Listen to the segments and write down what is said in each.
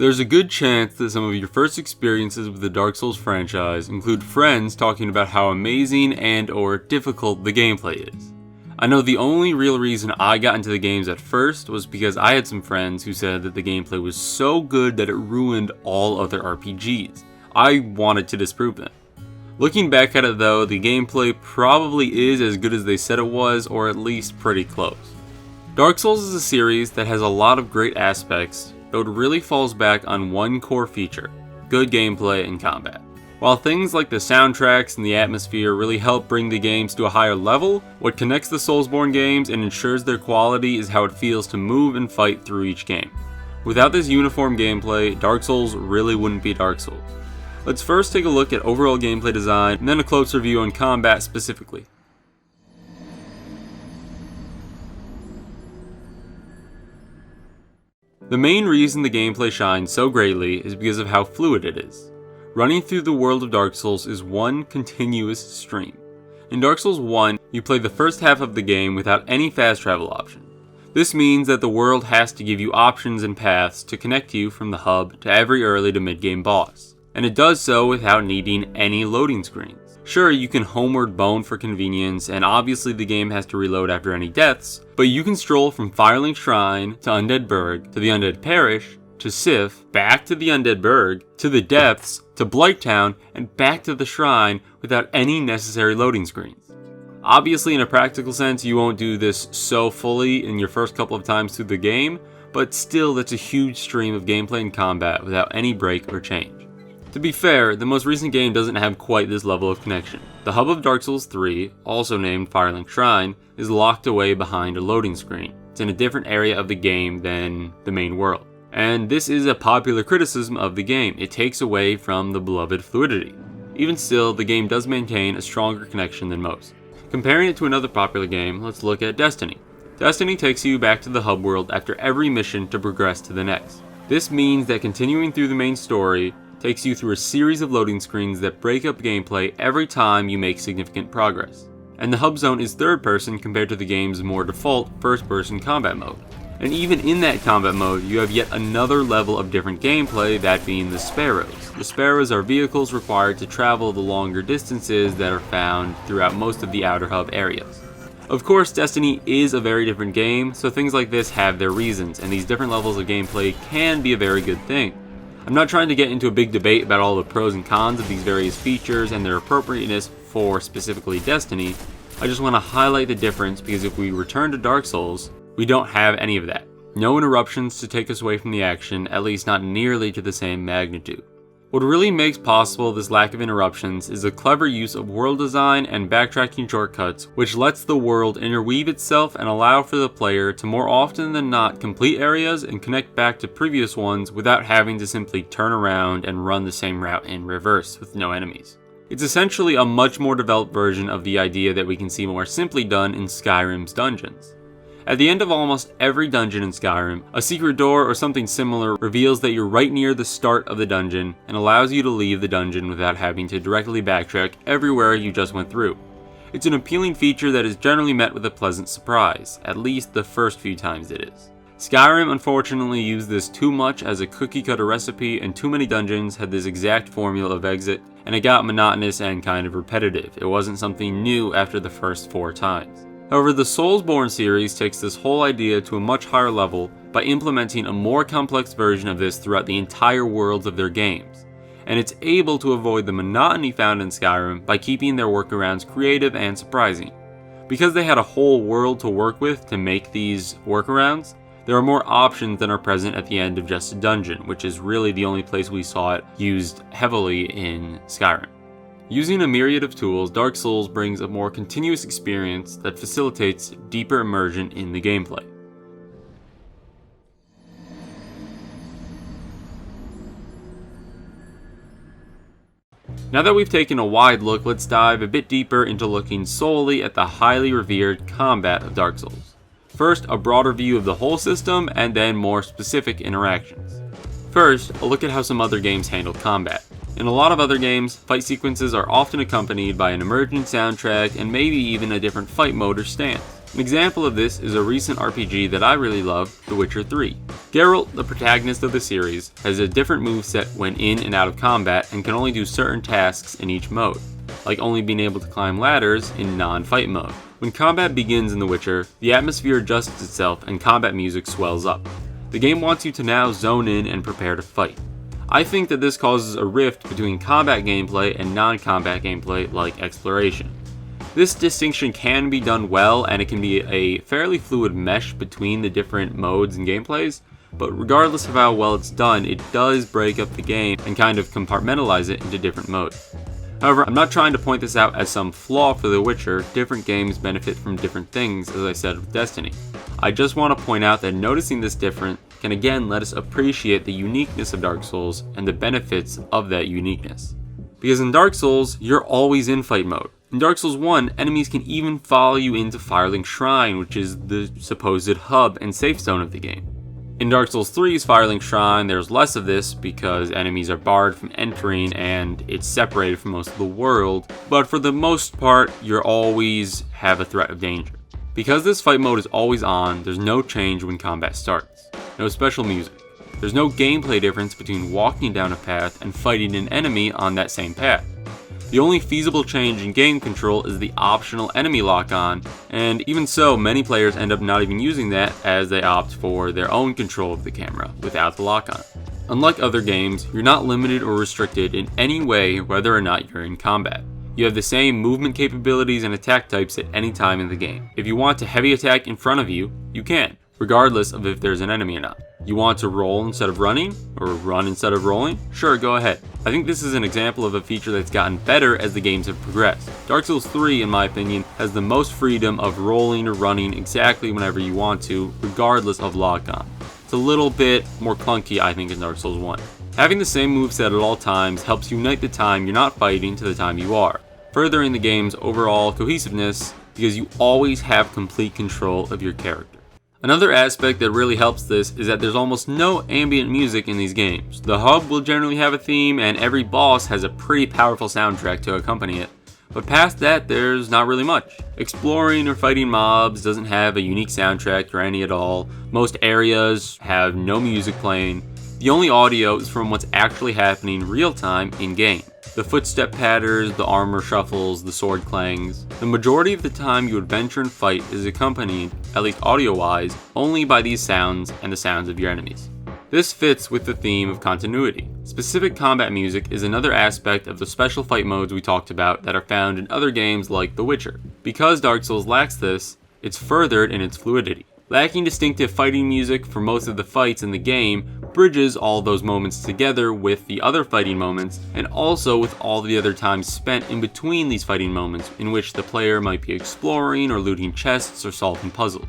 There's a good chance that some of your first experiences with the Dark Souls franchise include friends talking about how amazing and or difficult the gameplay is. I know the only real reason I got into the games at first was because I had some friends who said that the gameplay was so good that it ruined all other RPGs. I wanted to disprove them. Looking back at it though, the gameplay probably is as good as they said it was, or at least pretty close. Dark Souls is a series that has a lot of great aspects, though it really falls back on one core feature: good gameplay and combat. While things like the soundtracks and the atmosphere really help bring the games to a higher level, what connects the Soulsborne games and ensures their quality is how it feels to move and fight through each game. Without this uniform gameplay, Dark Souls really wouldn't be Dark Souls. Let's first take a look at overall gameplay design, and then a close review on combat specifically. The main reason the gameplay shines so greatly is because of how fluid it is. Running through the world of Dark Souls is one continuous stream. In Dark Souls 1, you play the first half of the game without any fast travel option. This means that the world has to give you options and paths to connect you from the hub to every early to mid-game boss, and it does so without needing any loading screens. Sure, you can homeward bone for convenience, and obviously the game has to reload after any deaths, but you can stroll from Firelink Shrine to Undead Burg to the Undead Parish to Sif, back to the Undead Burg, to the Depths, to Blighttown, and back to the Shrine without any necessary loading screens. Obviously, in a practical sense, you won't do this so fully in your first couple of times through the game, but still that's a huge stream of gameplay and combat without any break or change. To be fair, the most recent game doesn't have quite this level of connection. The hub of Dark Souls 3, also named Firelink Shrine, is locked away behind a loading screen. It's in a different area of the game than the main world. And this is a popular criticism of the game. It takes away from the beloved fluidity. Even still, the game does maintain a stronger connection than most. Comparing it to another popular game, let's look at Destiny. Destiny takes you back to the hub world after every mission to progress to the next. This means that continuing through the main story takes you through a series of loading screens that break up gameplay every time you make significant progress. And the hub zone is third person compared to the game's more default first person combat mode. And even in that combat mode, you have yet another level of different gameplay, that being the Sparrows. The Sparrows are vehicles required to travel the longer distances that are found throughout most of the outer hub areas. Of course, Destiny is a very different game, so things like this have their reasons, and these different levels of gameplay can be a very good thing. I'm not trying to get into a big debate about all the pros and cons of these various features and their appropriateness for specifically Destiny. I just want to highlight the difference because if we return to Dark Souls, we don't have any of that. No interruptions to take us away from the action, at least not nearly to the same magnitude. What really makes possible this lack of interruptions is a clever use of world design and backtracking shortcuts, which lets the world interweave itself and allow for the player to more often than not complete areas and connect back to previous ones without having to simply turn around and run the same route in reverse with no enemies. It's essentially a much more developed version of the idea that we can see more simply done in Skyrim's dungeons. At the end of almost every dungeon in Skyrim, a secret door or something similar reveals that you're right near the start of the dungeon and allows you to leave the dungeon without having to directly backtrack everywhere you just went through. It's an appealing feature that is generally met with a pleasant surprise, at least the first few times it is. Skyrim unfortunately used this too much as a cookie cutter recipe, and too many dungeons had this exact formula of exit, and it got monotonous and kind of repetitive. It wasn't something new after the first 4 times. However, the Soulsborne series takes this whole idea to a much higher level by implementing a more complex version of this throughout the entire worlds of their games, and it's able to avoid the monotony found in Skyrim by keeping their workarounds creative and surprising. Because they had a whole world to work with to make these workarounds, there are more options than are present at the end of just a dungeon, which is really the only place we saw it used heavily in Skyrim. Using a myriad of tools, Dark Souls brings a more continuous experience that facilitates deeper immersion in the gameplay. Now that we've taken a wide look, let's dive a bit deeper into looking solely at the highly revered combat of Dark Souls. First, a broader view of the whole system, and then more specific interactions. First, a look at how some other games handle combat. In a lot of other games, fight sequences are often accompanied by an emergent soundtrack and maybe even a different fight mode or stance. An example of this is a recent RPG that I really love, The Witcher 3. Geralt, the protagonist of the series, has a different moveset when in and out of combat and can only do certain tasks in each mode, like only being able to climb ladders in non-fight mode. When combat begins in The Witcher, the atmosphere adjusts itself and combat music swells up. The game wants you to now zone in and prepare to fight. I think that this causes a rift between combat gameplay and non-combat gameplay like exploration. This distinction can be done well, and it can be a fairly fluid mesh between the different modes and gameplays, but regardless of how well it's done, it does break up the game and kind of compartmentalize it into different modes. However, I'm not trying to point this out as some flaw for The Witcher. Different games benefit from different things, as I said with Destiny. I just want to point out that noticing this difference can again let us appreciate the uniqueness of Dark Souls and the benefits of that uniqueness. Because in Dark Souls, you're always in fight mode. In Dark Souls 1, enemies can even follow you into Firelink Shrine, which is the supposed hub and safe zone of the game. In Dark Souls 3's Firelink Shrine, there's less of this because enemies are barred from entering and it's separated from most of the world, but for the most part, you always have a threat of danger. Because this fight mode is always on, there's no change when combat starts. No special music. There's no gameplay difference between walking down a path and fighting an enemy on that same path. The only feasible change in game control is the optional enemy lock-on, and even so, many players end up not even using that as they opt for their own control of the camera without the lock-on. Unlike other games, you're not limited or restricted in any way whether or not you're in combat. You have the same movement capabilities and attack types at any time in the game. If you want to heavy attack in front of you, you can, regardless of if there's an enemy or not. You want to roll instead of running, or run instead of rolling? Sure, go ahead. I think this is an example of a feature that's gotten better as the games have progressed. Dark Souls 3, in my opinion, has the most freedom of rolling or running exactly whenever you want to, regardless of lock-on. It's a little bit more clunky, I think, in Dark Souls 1. Having the same moveset at all times helps unite the time you're not fighting to the time you are, furthering the game's overall cohesiveness because you always have complete control of your character. Another aspect that really helps this is that there's almost no ambient music in these games. The hub will generally have a theme, and every boss has a pretty powerful soundtrack to accompany it. But past that, there's not really much. Exploring or fighting mobs doesn't have a unique soundtrack or any at all. Most areas have no music playing. The only audio is from what's actually happening real time in-game. The footstep patters, the armor shuffles, the sword clangs. The majority of the time you adventure and fight is accompanied, at least audio-wise, only by these sounds and the sounds of your enemies. This fits with the theme of continuity. Specific combat music is another aspect of the special fight modes we talked about that are found in other games like The Witcher. Because Dark Souls lacks this, it's furthered in its fluidity. Lacking distinctive fighting music for most of the fights in the game bridges all those moments together with the other fighting moments, and also with all the other time spent in between these fighting moments in which the player might be exploring or looting chests or solving puzzles.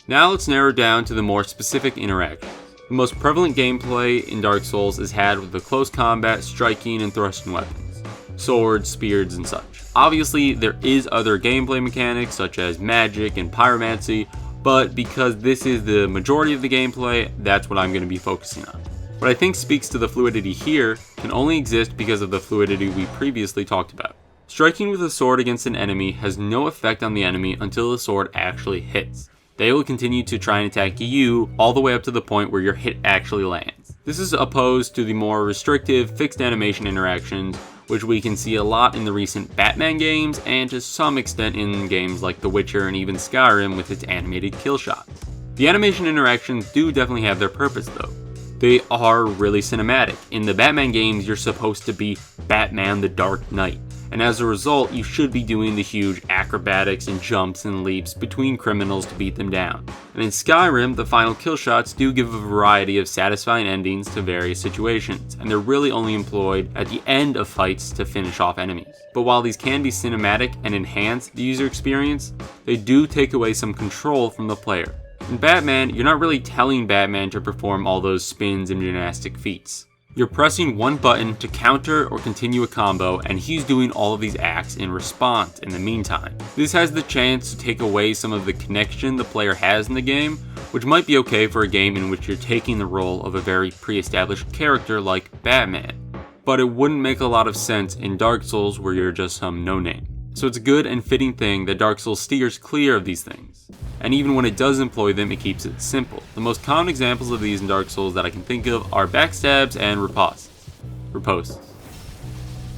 Now let's narrow down to the more specific interactions. The most prevalent gameplay in Dark Souls is had with the close combat, striking, and thrusting weapons. Swords, spears, and such. Obviously, there is other gameplay mechanics such as magic and pyromancy, but because this is the majority of the gameplay, that's what I'm going to be focusing on. What I think speaks to the fluidity here can only exist because of the fluidity we previously talked about. Striking with a sword against an enemy has no effect on the enemy until the sword actually hits. They will continue to try and attack you all the way up to the point where your hit actually lands. This is opposed to the more restrictive fixed animation interactions, which we can see a lot in the recent Batman games and to some extent in games like The Witcher and even Skyrim with its animated kill shots. The animation interactions do definitely have their purpose though. They are really cinematic. In the Batman games, you're supposed to be Batman the Dark Knight, and as a result, you should be doing the huge acrobatics and jumps and leaps between criminals to beat them down. And in Skyrim, the final kill shots do give a variety of satisfying endings to various situations, and they're really only employed at the end of fights to finish off enemies. But while these can be cinematic and enhance the user experience, they do take away some control from the player. In Batman, you're not really telling Batman to perform all those spins and gymnastic feats. You're pressing one button to counter or continue a combo, and he's doing all of these acts in response in the meantime. This has the chance to take away some of the connection the player has in the game, which might be okay for a game in which you're taking the role of a very pre-established character like Batman. But it wouldn't make a lot of sense in Dark Souls where you're just some no-name. So it's a good and fitting thing that Dark Souls steers clear of these things. and even when it does employ them, it keeps it simple. The most common examples of these in Dark Souls that I can think of are backstabs and ripostes.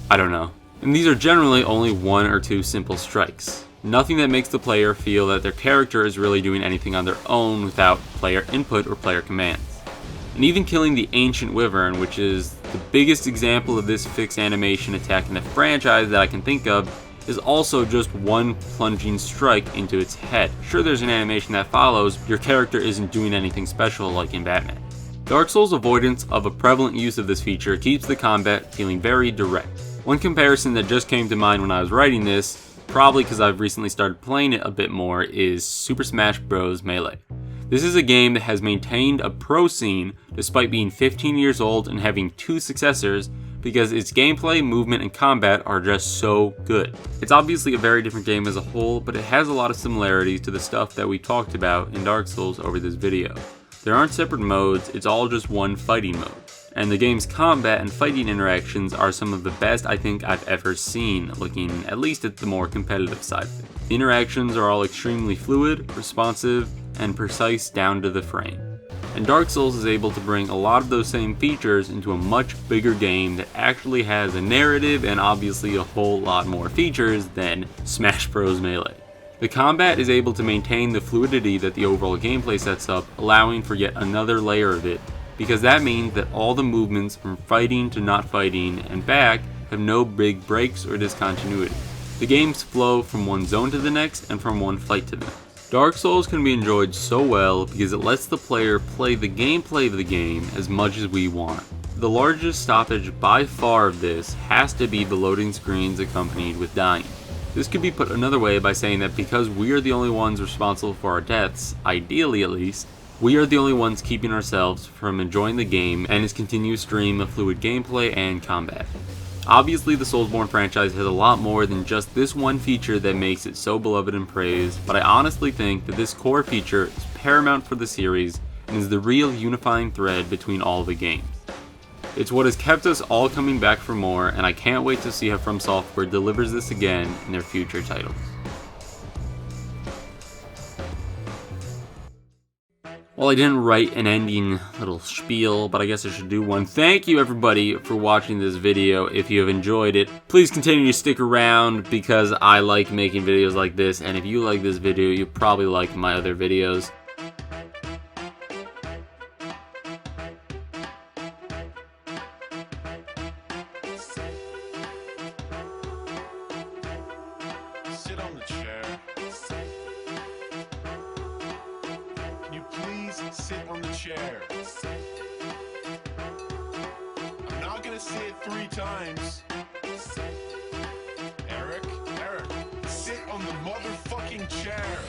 I don't know. And these are generally only 1 or 2 simple strikes. Nothing that makes the player feel that their character is really doing anything on their own without player input or player commands. And even killing the Ancient Wyvern, which is the biggest example of this fixed animation attack in the franchise that I can think of, is also just 1 plunging strike into its head. Sure, there's an animation that follows, but your character isn't doing anything special like in Batman. Dark Souls' avoidance of a prevalent use of this feature keeps the combat feeling very direct. One comparison that just came to mind when I was writing this, probably because I've recently started playing it a bit more, is Super Smash Bros. Melee. This is a game that has maintained a pro scene despite being 15 years old and having 2 successors because its gameplay, movement, and combat are just so good. It's obviously a very different game as a whole, but it has a lot of similarities to the stuff that we talked about in Dark Souls over this video. There aren't separate modes, it's all just one fighting mode. And the game's combat and fighting interactions are some of the best I think I've ever seen, looking at least at the more competitive side of it. The interactions are all extremely fluid, responsive, and precise down to the frame. And Dark Souls is able to bring a lot of those same features into a much bigger game that actually has a narrative and obviously a whole lot more features than Smash Bros. Melee. The combat is able to maintain the fluidity that the overall gameplay sets up, allowing for yet another layer of it, because that means that all the movements from fighting to not fighting and back have no big breaks or discontinuity. The games flow from one zone to the next and from one fight to the next. Dark Souls can be enjoyed so well because it lets the player play the gameplay of the game as much as we want. The largest stoppage by far of this has to be the loading screens accompanied with dying. This could be put another way by saying that because we are the only ones responsible for our deaths, ideally at least, we are the only ones keeping ourselves from enjoying the game and its continuous stream of fluid gameplay and combat. Obviously, the Soulsborne franchise has a lot more than just this one feature that makes it so beloved and praised, but I honestly think that this core feature is paramount for the series and is the real unifying thread between all the games. It's what has kept us all coming back for more, and I can't wait to see how From Software delivers this again in their future titles. Well, I didn't write an ending little spiel, but I guess I should do one. Thank you everybody for watching this video. If you have enjoyed it, please continue to stick around because I like making videos like this, and if you like this video, you probably like my other videos. Sit on the chair. Can you please sit on the chair? I'm not gonna say it 3 times. Eric, sit on the motherfucking chair.